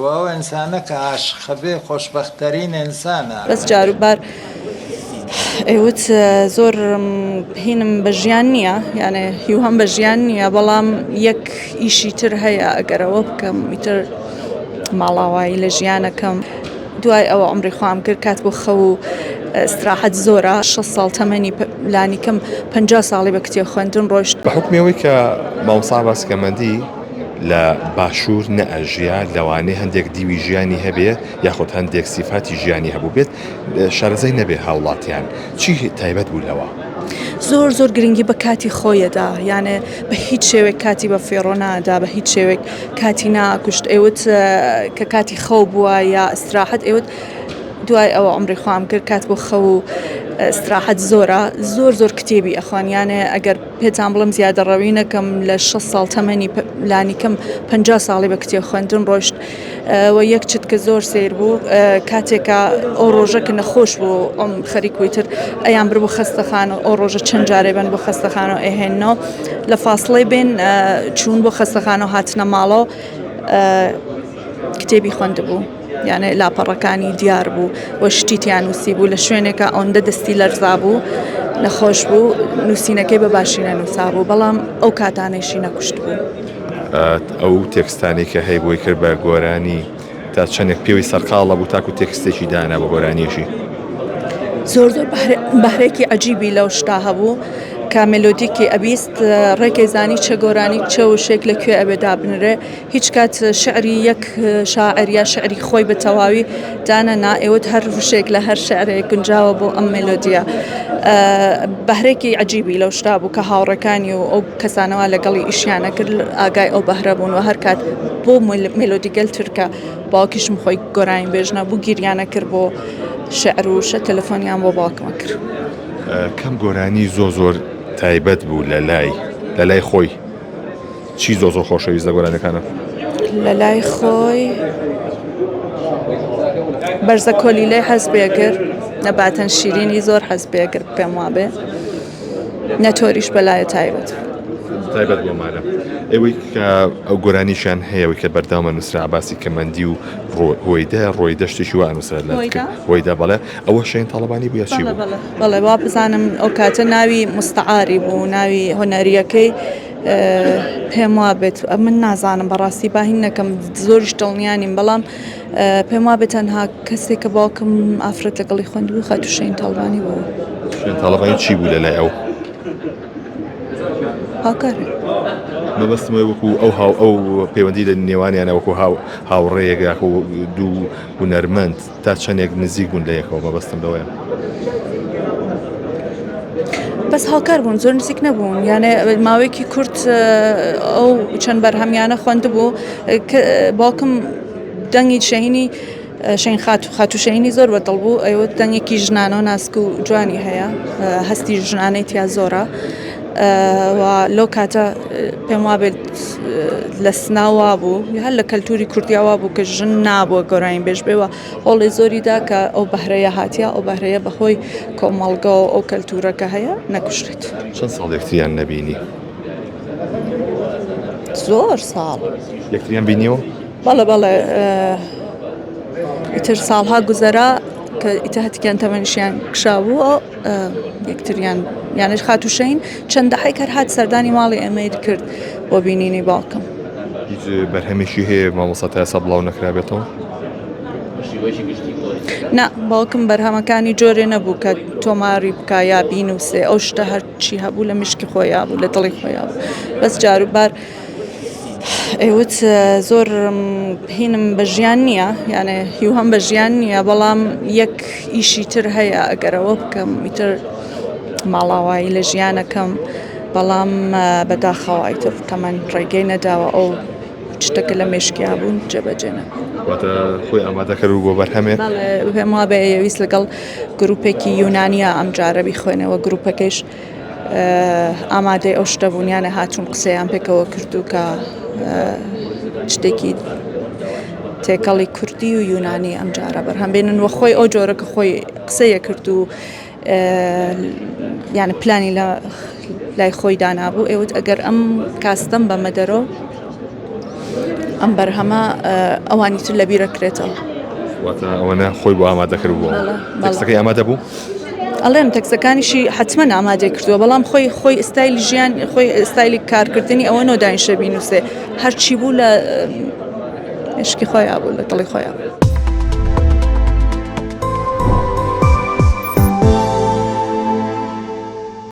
و ئینسانە کە عاشق بێ خۆشبەختترین ئینسانە. بەس جاروبار ئێوت زۆر هینم بە ژیان نییە، یانێ هیوهەم بە ژیان نییە، بەڵام یەک ئیشی تر هەیە ئەگەرەوە بکەم ئیتر ماڵاوایی لە ژیانەکەم. دوای ئەوە عمری خۆم کرد کات بۆ خەو و استراحەت زۆرە. 6 ساڵ تەمەنی لانیکەم 50 ساڵی بە کتێب خوێندن ڕۆیشت. بە حکمەوەی کە مامۆستا باسکەمەندی لە باشوور نەئەژیا لەوانەیە هەندێک دیوی ژیانی هەبێ یاخود هەندێک سیفاتی ژیانی هەبوو بێت شارەزای نەبێ هاوڵاتیان چی تایبەت بوو لەوە؟ زۆر گرنگی بە کاتی خۆیەدا، یانێ بە هیچ شێوێک کاتی بە فێڕۆ نادا، بە هیچ شێوێک کاتی ناکوشت. ئێوت کە کاتی خەو بووە یا استراحەت ئێوت دوای ئەوە عمری خۆم کرد کات بۆ خەو و استراحەت زۆرە. زۆر کتێبی ئەخوانیانێ ئەگەر پێتان بڵم زیادە ڕەوی نەکەم لە 6 ساڵ تەمەنی لانیکەم 50 ساڵی بە کتێب خوێندن ڕۆیشت. و یەک چت کە زۆر سیر بوو کاتێکە ئەو ڕۆژە کە نەخۆش بوو ئەم خەریکوی تر ئەیان بر بۆ خەستەخانە، ئەو ڕۆژە چەند جارێ بن بۆ خەستەخانە ئەهێنەوە لە فاصلەی بین چوون بۆ خەستەخانە و هاتنە ماڵەوە کتێبی خوێندبوو، یانێ لاپەڕەکانی دیار بوو وە شتیتیان نووسی بوو لە شوێنێکە ئەوەندە دەستی لەرزا بوو نەخۆش بوو نووسینەکەی بە باشی نەنووسا بوو، بەڵام ئەو کاتانەیشی نەکوشت بوو. ئەو تێکستانی کە هەیە بۆی کرد بە گۆرانی تا چەندێک پێوی سەرقاڵە بوو تاکو تێکستێکی دانا بە گۆرانیشی زۆر بەهرێکی عەجیبی لەو شتا هەبوو کە مێلۆدیکی ئەبیست ڕێکی زانی چە گۆرانی چە وشێک لەکوێ ئەبێ دابنرێ. هیچ کات شعری یەک شاعر یا شعری خۆی بە تەواوی دانەنا، ئێوت هەر وشێک لە هەر شعرێک گونجاوە بۆ ئەم مێلۆدیە. بەهرێکی عەجیبی لەو شتا بوو کە هاوڕەکانی و ئەو کەسانەوە لەگەڵی ئیشیانە کرد ئاگای ئەو بەهرە بوون و هەر کات بۆ مێلۆدیگەل ترکە باوکیشم خۆی گۆرانی بێژنە بوو گیریانە کرد بۆ شعر و شە تەلەفۆنیان بۆ باوکمە کرد. کەم گۆرانی زۆر تایبەت بوو لە لای خۆی چی زۆر خۆشەویست لە گۆرانەکانە؟ لە لای خۆی بەرزە کۆلیلەی حەز پێکرد، نەباتەن شیرینی زۆر حەز پێکرد پێم وابێ، نەتۆریش بەلایە تایبەت بۆمانە. ئێوەی کە ئەو گۆرانیشان هەیەوەی کە بەرداومە نووسرا عەباسی کەمەندی و ڕۆیدە شتێکی وا نووسرا هۆیدا بەڵێ ئەوە شەین تاڵەبانی بوو یا چی بوو؟ بەڵێ وا بزانم ئەو کاتە ناوی مستعاری بوو، ناوی هۆنەریەکەی پێم وابێت من نازانم بەڕاستی باهین نەکەم زۆریش دڵنیانیم، بەڵام پێم وابێت تەنها کەسێک کە باوکم ئافرەت لەگەڵی خوێندبوو خەتو شەین تاڵبانی بوو. شەین تاڵەبانی چی بوو لە لای ئەو؟ هاوکارێ مەبەستمە وەکو ئەو پەیوەندی لە نێوانیانە وەکو هاوڕێیەک و دوو هونەرمەند تا چەندێک نزیک بوون لە یەکەوە مەبەستم لەوەیە. بەس هاوکار بوون زۆر نزیک نەبوون، یانێ ماوەیەکی کورت ئەو چەند بەرهەمیانە خوێندبوو باوکم دەنگی شەهینی شەین خاتو شەهینی زۆر بەدڵ بوو، ئەوە دەنگێکی ژنانە و ناسک و جوانی هەیە، هەستی ژنانەی تیا زۆرە و لەو کاتە پێم وابێت لە سناوا بوو هەر لە کەلتوری کوردیاوا بوو کە ژن نابووە گۆرانی بێژ بێەوە هەوڵی زۆریدا کە ئەو بەهرەیە هاتیە ئەو بەهرەیە بەخۆی کۆمەڵگە و ئەو کەلتورەکە هەیە نەکوشتێت. چەند ساڵ یەکتریان نەبینی؟ زۆر ساڵ یەکتریان بینیەوە؟ بەڵێ ئیتر ساڵها گوزەرا کە ئیتە هەتیان تەمەنیشیان کشابوو یەکتریان یانش خاتو شەین چەند دەحەیەک هات سەردانی ماڵی ئێمەی کرد بۆ بینینی باوکم. هیچ بەرهەمێکی هەیە مامۆستا تا ئێستا بڵاو نەکرابێتەوە؟ نا باوکم بەرهەمەکانی جۆرێ نەبوو کە تۆماری بکە یا بینووسێ، ئەو شتە هەرچی هەبوو لە مشکی خۆیان بوو لە دڵی خۆیان بوو. بەس جاروبار ئێوت زۆر هینم بە ژیان نییە، یانێ هیوهەم بە ژیان نییە، بەڵام یەک ئیشی تر هەیە ئەگەرەوە بکەم ئیتر ماڵاوایی لە ژیانەکەم، بەڵام بەداخەوای تر کەمەن ڕێگەی نەداوە ئەو شتەکە لە مێشکیا بوون جێبەجێ نەبوو. واتە خۆی ئامادەکرد بۆ بەرهەمێک؟ پێم وابێ ویست لەگەڵ گروپێکی یونانیا ئەم جارە بیخوێنەوە، گروپەکەیش ئامادەی ئەو شتە بوونیانە هاتوون قسەیان پێکەوە کردو کە شتێکی تێکەڵی کوردی و یونانی ئەم جارە بەرهەم بێنن وە خۆی ئەو جۆرەکە خۆی قسەیە کرد و یانە پلانی لە لای خۆی دانابوو. ئێوت ئەگەر ئەم کاستەم بە مەدەرۆ ئەم بەرهەمە ئەوانی تر لە بیرەکرێتەوە. واتە ئەوەنە خۆی بۆ ئامادەکرد بووە تەکسەکەی ئامادە بوو؟ ئەڵێم تەکسەکانیشی حتممە ئامادە کردووە بەڵام خۆی ئستایلی ژیان خۆی ئستایلی کارکردنی ئەوە نۆداینشە بینوسێ هەرچی بوو لە عشقی خۆیان بوو لە دڵی خۆیان.